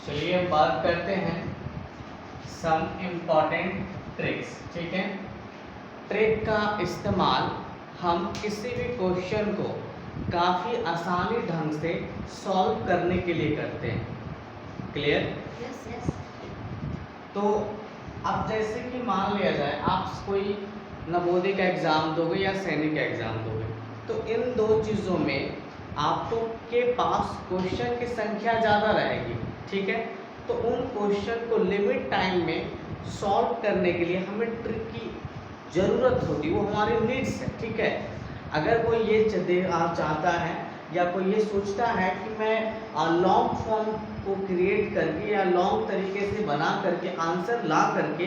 चलिए अब बात करते हैं सम इम्पॉर्टेंट ट्रिक्स। ठीक है, ट्रिक का इस्तेमाल हम किसी भी क्वेश्चन को काफ़ी आसानी ढंग से सॉल्व करने के लिए करते हैं। क्लियर? Yes yes. तो अब जैसे कि मान लिया जाए आप कोई नवोदय का एग्ज़ाम दोगे या सैनिक का एग्ज़ाम दोगे, तो इन दो चीज़ों में आपको के पास क्वेश्चन की संख्या ज़्यादा रहेगी। ठीक है, तो उन क्वेश्चन को लिमिट टाइम में सॉल्व करने के लिए हमें ट्रिक की ज़रूरत होती है, वो हमारी नीड्स है। ठीक है, अगर कोई ये चाहता है या कोई ये सोचता है कि मैं लॉन्ग फॉर्म को क्रिएट करके या लॉन्ग तरीके से बना करके आंसर ला करके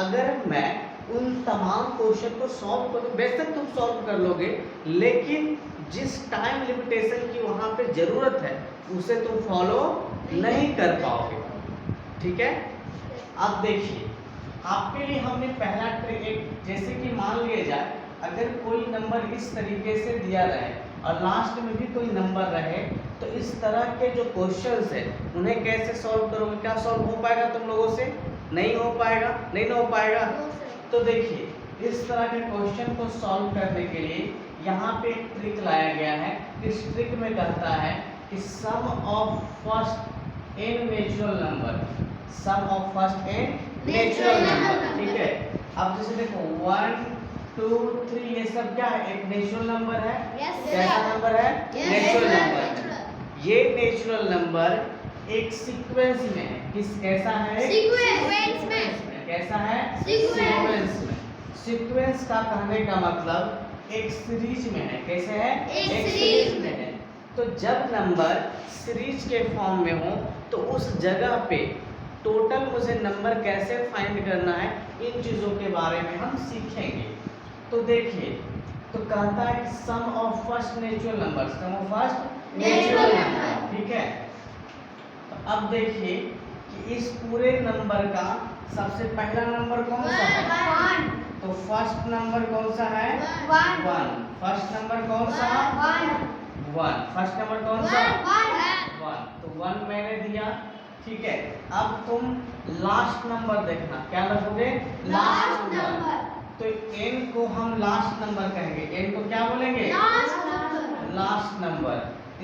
अगर मैं उन तमाम क्वेश्चन को सॉल्व करूँ, बेशक तुम सॉल्व कर लोगे, लेकिन जिस टाइम लिमिटेशन की वहाँ पे ज़रूरत है उसे तुम फॉलो नहीं कर पाओगे। ठीक है, अब देखिए आपके लिए हमने पहला ट्रिक एक, जैसे कि मान लिया जाए अगर कोई नंबर इस तरीके से दिया रहे और लास्ट में भी कोई नंबर रहे, तो इस तरह के जो क्वेश्चंस है उन्हें कैसे सॉल्व करोगे? क्या सॉल्व हो पाएगा तुम लोगों से? नहीं हो पाएगा, नहीं ना हो पाएगा। तो देखिए इस तरह के क्वेश्चन को सॉल्व करने के लिए यहाँ पे एक ट्रिक लाया गया है। इस ट्रिक में कहता है कि sum of first N natural number, sum of first N natural number. ठीक है, अब जैसे देखो 1 2 3 ये सब क्या है? एक नेचुरल नंबर है। कैसा नंबर है? Natural number. ये नेचुरल नंबर एक सीक्वेंस में है। किस कैसा है? सीक्वेंस में। कैसा है? सीक्वेंस में। सीक्वेंस का कहने का मतलब एक सीरीज में है। कैसे है? एक सीरीज में है। तो जब नंबर सीरीज के फॉर्म में हो तो उस जगह पे टोटल मुझे नंबर कैसे फाइंड करना है, इन चीज़ों के बारे में हम सीखेंगे। तो देखिए, तो कहता है कि sum of first natural number, sum of first natural number. ठीक है, तो अब देखिए कि इस पूरे नंबर का सबसे पहला नंबर कौन सा है? तो फर्स्ट नंबर कौन सा है? 1। फर्स्ट नंबर कौन सा? 1। फर्स्ट नंबर कौन सा? 1। तो 1 मैंने दिया। ठीक है, अब तुम लास्ट नंबर देखना, क्या रखोगे? Last number. तो n को हम लास्ट नंबर कहेंगे। n को क्या बोलेंगे? Last number.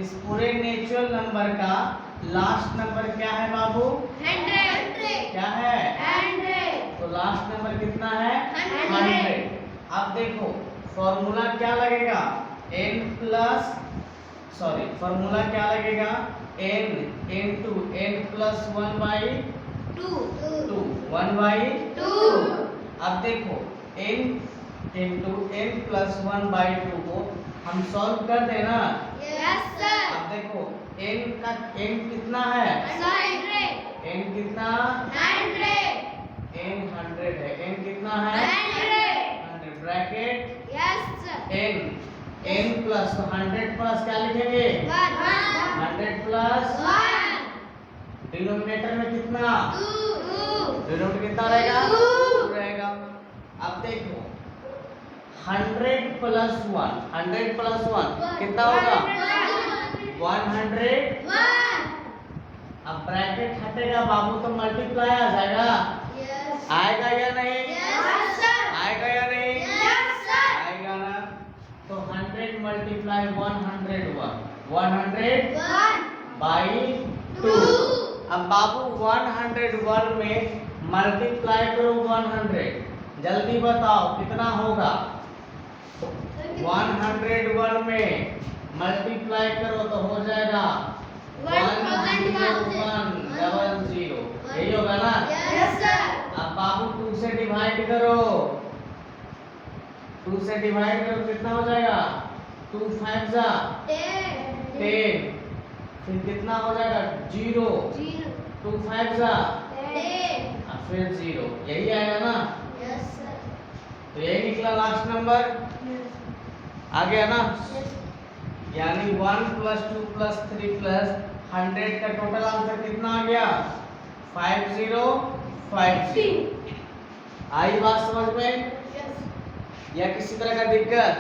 इस पूरे नेचुरल नंबर का लास्ट नंबर क्या है बाबू? 100। क्या है? 100। तो लास्ट नंबर कितना है? 100। अब देखो फॉर्मूला क्या लगेगा? फॉर्मूला क्या लगेगा? n into n plus 1/2। 1/2। अब देखो n into n plus 1/2 को हम सॉल्व कर देना। Yes sir. अब देखो n कितना है? 100। n कितना? 100। n 100 है। n कितना है? 100 bracket yes sir. n plus 100 plus क्या लिखेंगे? 100 प्लस 1। डिनोमिनेटर में कितना? 2। डिनोमिनेटर कितना रहेगा? 2 रहेगा। अब देखो 100 प्लस 1, 100 प्लस 1 कितना होगा? 100। अब ब्रैकेट हटेगा बाबू तो मल्टीप्लाई आ जाएगा। आएगा या नहीं? आएगा या नहीं? आएगा ना। तो 100 मल्टीप्लाई 100 अब बाबू 101 में मल्टीप्लाई करो 100, जल्दी बताओ कितना होगा? 101 में मल्टीप्लाई करो तो हो जाएगा 10100। यही होगा ना? अब बाबू 2 से डिवाइड करो, 2 से डिवाइड करो कितना हो जाएगा? 2 5 जा 10। फिर कितना हो जाएगा? 0। 2 5 जा फिर 0। यही आएगा ना? तो यही निकला लास्ट नंबर। आ गया ना? यानी 1 + 2 + 3 + 100 का टोटल आंसर कितना आ गया? 5050। आई बात समझ में या किसी तरह का दिक्कत?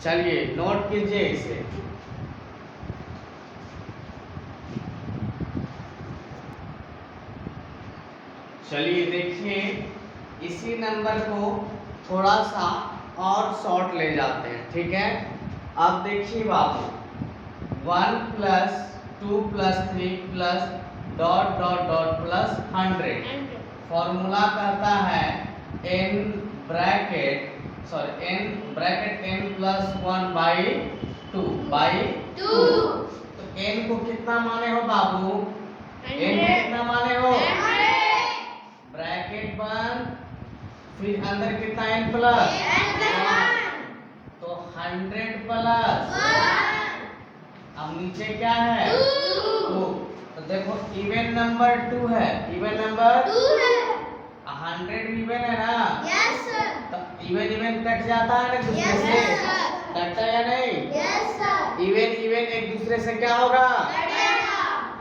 चलिए नोट कीजिए इसे। चलिए देखिए, इसी नंबर को थोड़ा सा और शॉर्ट ले जाते हैं, ठीक है। अब देखिए बाबू, 1 + 2 + 3 plus dot dot dot plus 100। Formula कहता है n ब्रैकेट n + 1/2 2। तो n को कितना माने हो बाबू? n को कितना माने हो? ब्रैकेट बंद, फिर अंदर कितना n प्लस, तो 100 प्लस, अब नीचे क्या है? 2। तो देखो इवन नंबर 2 है, इवन नंबर 100 इवन है ना, तो इवन इवन कट जाता है ना दूसरे Yes, से, sir. कटता है या नहीं? इवन इवन एक दूसरे से क्या होगा?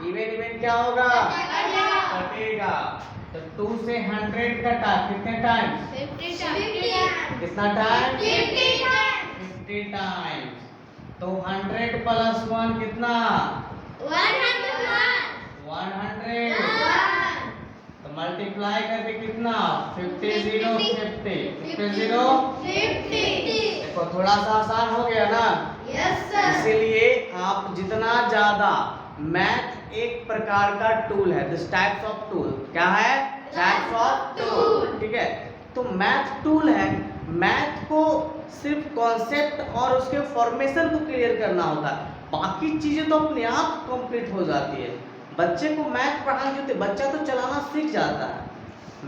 इवन इवन क्या होगा? कटेगा। तो 2 से 100 कटा, कितने टाइम्स? कितना टाइम? 50 टाइम्स। तो 100 + 1 कितना? 100। तो मल्टीप्लाई करके कितना? 50 0 50 50 0। देखो थोड़ा सा आसान हो गया ना। इसीलिए आप जितना ज्यादा, मैथ एक प्रकार का टूल है, दिस टाइप्स ऑफ टूल। क्या है? टाइप्स ऑफ टूल, ठीक है। तो मैथ टूल है, मैथ को सिर्फ कॉन्सेप्ट और उसके फॉर्मेशन को क्लियर करना होता है, बाकी चीजें तो अपने आप कंप्लीट हो जाती है। बच्चे को मैथ पढ़ाने होते, बच्चा तो चलाना सीख जाता है।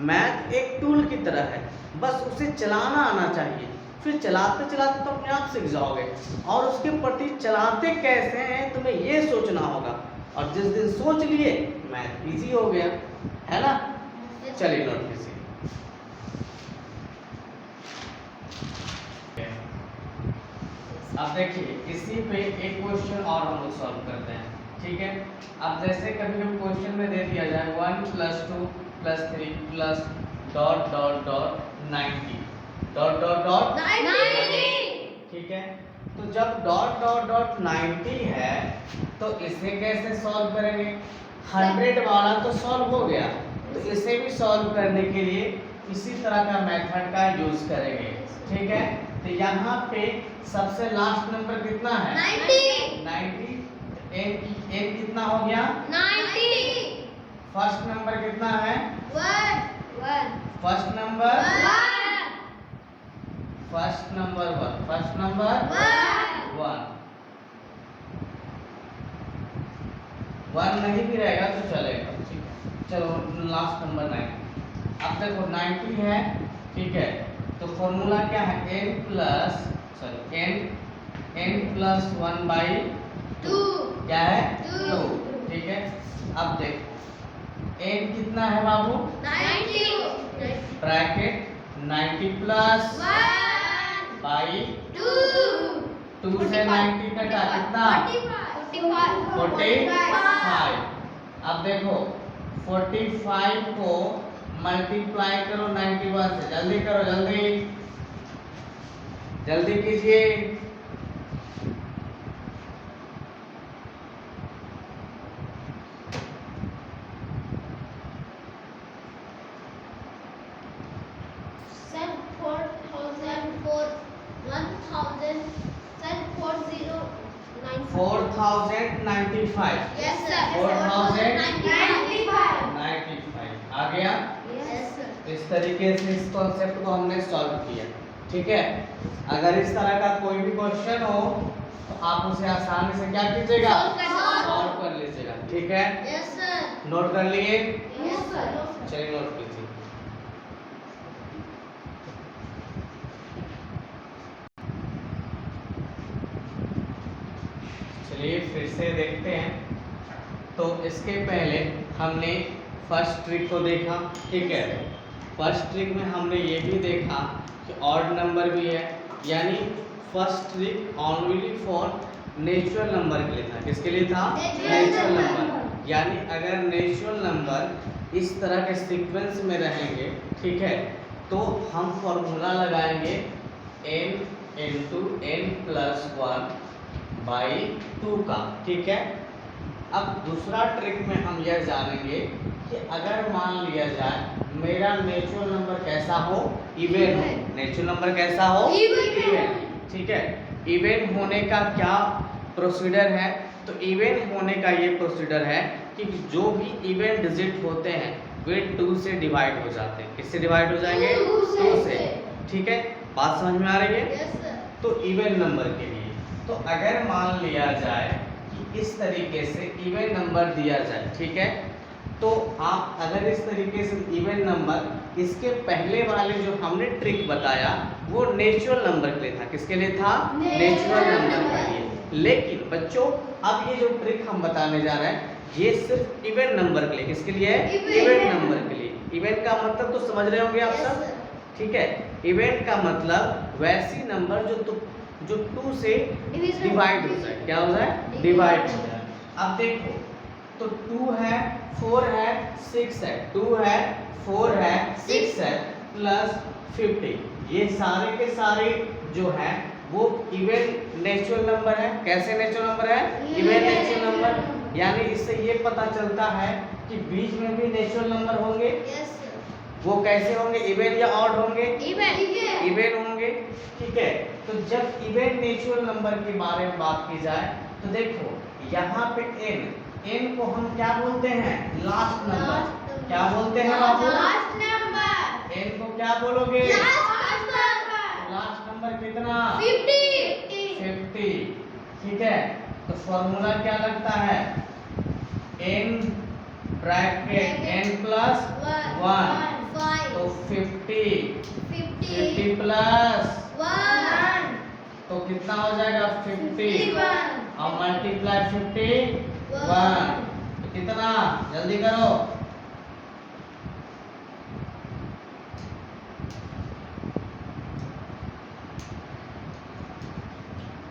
मैथ एक टूल की तरह है, बस उसे चलाना आना चाहिए, फिर चलाते चलाते तो अपने आप सीख जाओगे। और उसके प्रति चलाते कैसे हैं तुम्हें ये सोचना होगा, और जिस दिन सोच लिए मैथ इजी हो गया, है ना। चलिए नोट कीजिए। अब देखिए, इसी पे एक क्वेश्चन और हम लोग सॉल्व करते हैं, ठीक है। अब जैसे कभी कभी क्वेश्चन में दे दिया जाए 1 + 2 + 3 plus dot dot dot 90 dot dot dot 90, ठीक है। तो जब डॉट डॉट डॉट 90 है तो इसे कैसे सॉल्व करेंगे? 100 वाला तो सॉल्व हो गया, तो इसे भी सॉल्व करने के लिए इसी तरह का मेथड का यूज करेंगे, ठीक है। तो यहाँ पे सबसे लास्ट नंबर कितना है? 90। n कितना हो गया? 90। फर्स्ट नंबर कितना है? 1 first number 1 first number 1, first number 1 नहीं भी रहेगा तो चलेगा, ठीक है। चलो लास्ट नंबर 90। अब देखो 90 है, ठीक है। तो फॉर्मूला क्या है? n + 1/2 क्या है? 2, ठीक है। अब देखो n कितना है बाबू? 90 ब्रैकेट 90 + 1/2 2 से 90 कटा, कितना? 45। अब देखो 45 को मल्टीप्लाई करो 91 से, जल्दी करो, जल्दी कीजिए। Sir, 4095। Yes sir. 4095 आ गया। Yes sir. इस तरीके से इस कॉन्सेप्ट को हमने सॉल्व किया, ठीक है। अगर इस तरह का कोई भी क्वेश्चन हो तो आप उसे आसानी से क्या कीजिएगा? सॉल्व कर लीजिएगा, ठीक है। Yes sir. नोट कर लिए? Yes sir. चलिए नोट कीजिए। चलिए फिर से देखते हैं। तो इसके पहले हमने फर्स्ट ट्रिक को देखा, ठीक है। फर्स्ट ट्रिक में हमने ये भी देखा कि ऑड नंबर भी है, यानी first trick only for natural number के लिए था। किसके लिए था? Natural number. यानी अगर नेचुरल नंबर इस तरह के सीक्वेंस में रहेंगे, ठीक है, तो हम फॉर्मूला लगाएंगे n × n + 1/2 का, ठीक है। अब दूसरा ट्रिक में हम यह जानेंगे कि अगर मान लिया जाए मेरा नेचुरल नंबर कैसा हो, इवन हो। नेचुरल नंबर कैसा हो, इवन। ठीक है। इवन होने का क्या प्रोसीजर है, तो इवन होने का ये प्रोसीजर है कि जो भी इवन डिजिट होते हैं वे 2 से डिवाइड हो जाते हैं। किससे डिवाइड हो जाएंगे, 2 से। ठीक है, बात समझ में आ रही है। Yes sir. तो इवन नंबर के लिए तो अगर मान लिया जाए कि इस तरीके से इवन नंबर दिया जाए, ठीक है, तो आप अगर इस तरीके से इवन नंबर, इसके पहले वाले जो हमने ट्रिक बताया वो नेचुरल नंबर के लिए था। किसके लिए था, नेचुरल नंबर के लिए। लेकिन बच्चों अब ये जो ट्रिक हम बताने जा रहे हैं ये सिर्फ इवन नंबर के लिए। किसके लिए, इवन नंबर के लिए। इवन का मतलब तो समझ रहे होंगे आप सब, ठीक है। इवेंट का मतलब वैसी नंबर जो 2 से डिवाइड हो जाए। क्या हो जाए, डिवाइड हो जाए। अब देखो तो 2 है, 4 है, 6 है, 2 है, 4 है, 6 है, प्लस 50। ये सारे के सारे जो है वो इवन नेचुरल नंबर है। कैसे नेचुरल नंबर है, इवन नेचुरल नंबर। यानी इससे ये पता चलता है कि बीच में भी नेचुरल नंबर होंगे। Yes sir. वो कैसे होंगे, इवन या ऑड होंगे, इवन। इवन होंगे। ठीक है, तो जब इवन नेचुरल नंबर के बारे में बात की जाए तो देखो यहाँ पे n को हम क्या बोलते हैं, लास्ट नंबर। क्या बोलते हैं बाबू, लास्ट नंबर। n को क्या बोलोगे, लास्ट नंबर। लास्ट नंबर कितना, 50। ठीक है, तो फॉर्मूला क्या लगता है, n ब्रैकेट n प्लस 1 तो 50 प्लस 1 तो कितना हो जाएगा, 50 और मल्टीप्लाई 51 तो कितना, जल्दी करो,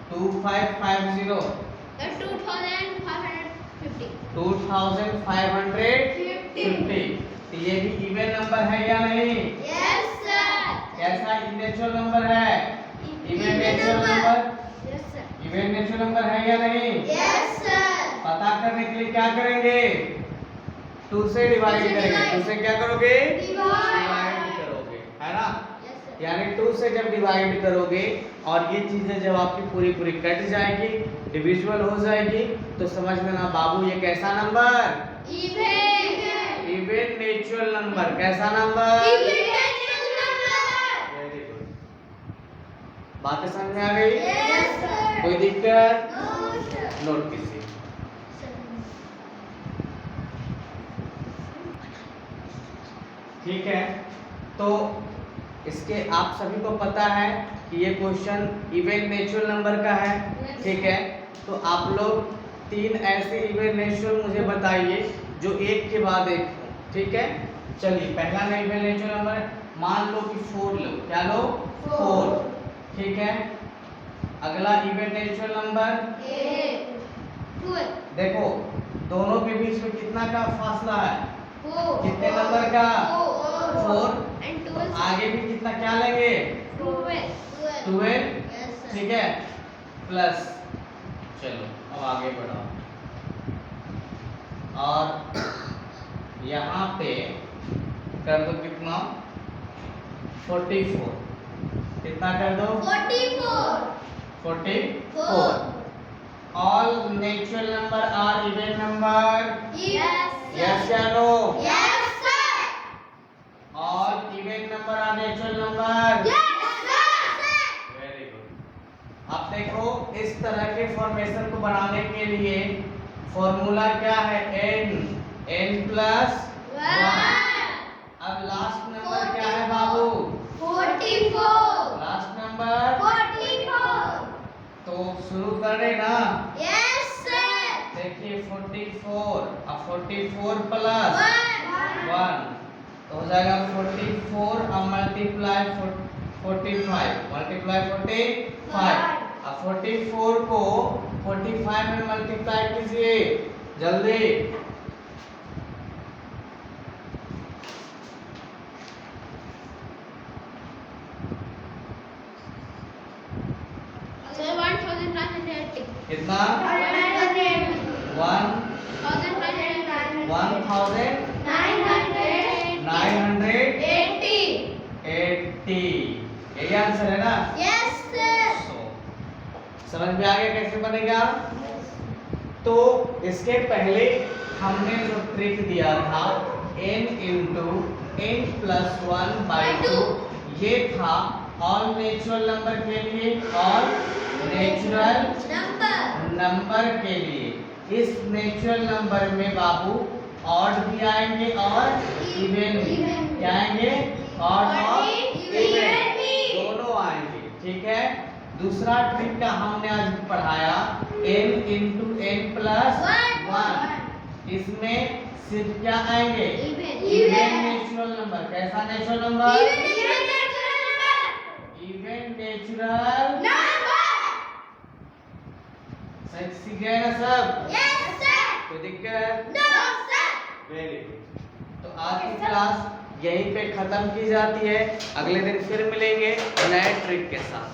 टू 2550 2550। तो ये भी इवन नंबर है या नहीं, यस सर। कैसा नेचुरल नंबर है, even natural number, yes sir. Even natural number है या नहीं। Yes sir. पता करने के लिए क्या करेंगे, 2 से डिवाइड करेंगे। 2 से क्या करोगे, डिवाइड करोगे, है ना। Yes sir. यानी 2 से जब डिवाइड करोगे और ये चीजें जब आपकी पूरी पूरी कट जाएगी, डिविजिबल हो जाएगी, तो समझ लेना बाबू ये कैसा नंबर, इवन नेचुरल नंबर। कैसा नंबर, वेरी गुड। बातें समझ में आ गई, यस सर। कोई दिक्कत, नो सर। नोट कीजिए। ठीक है, तो इसके आप सभी को पता है कि ये क्वेश्चन इवन नेचुरल नंबर का है। ठीक है, तो आप लोग 3 ऐसे इवन नेचुरल मुझे बताइए जो एक के बाद एक हो। ठीक है, चलिए पहला इवन नेचुरल नंबर मान लो कि 4 लो। क्या लो, 4। ठीक है, अगला इवन नेचुरल नंबर, देखो दोनों के बीच में कितना का फासला है, कितने नंबर का, 4। आगे भी कितना क्या लेंगे, 12। ठीक है, प्लस, चलो अब आगे बढ़ाओ और यहाँ पे कर दो कितना, 44। कितना कर दो, 44। All natural number are even number, yes या no, all even number are natural number, very good. अब देखो इस तरह के फॉर्मेशन को बनाने के लिए फॉर्मूला क्या है, n प्लस 1। अब लास्ट नंबर क्या है बाबू, 44। लास्ट नंबर, तो शुरू करें ना। Yes sir. देखिए 44, अब 44 प्लस 1 तो हो जाएगा 44 और मल्टीप्लाई 45 अब 44 को 45 में मल्टीप्लाई कीजिए जल्दी, सर 1980। कितना, 1980। 1900 समझ में आ गया कैसे बनेगा? तो इसके पहले हमने जो ट्रिक दिया था n इंटू n प्लस 1/2 ये था ऑल नेचुरल नंबर के लिए, ऑल नेचुरल नंबर के लिए। इस नेचुरल नंबर में बाबू ऑड भी आएंगे और इवन भी। क्या आएंगे? ऑड और इवन दोनों आएंगे। ठीक है। दूसरा ट्रिक का हमने आज पढ़ाया n इंटू n प्लस 1। इसमें सिर्फ क्या आएंगे? Even natural number. कैसा नेचुरल नंबर? Even natural. सही सीख गए ना सब? कोई दिक्कत? Very good. तो आज की क्लास यहीं पे खत्म की जाती है। अगले दिन फिर मिलेंगे नए ट्रिक के साथ।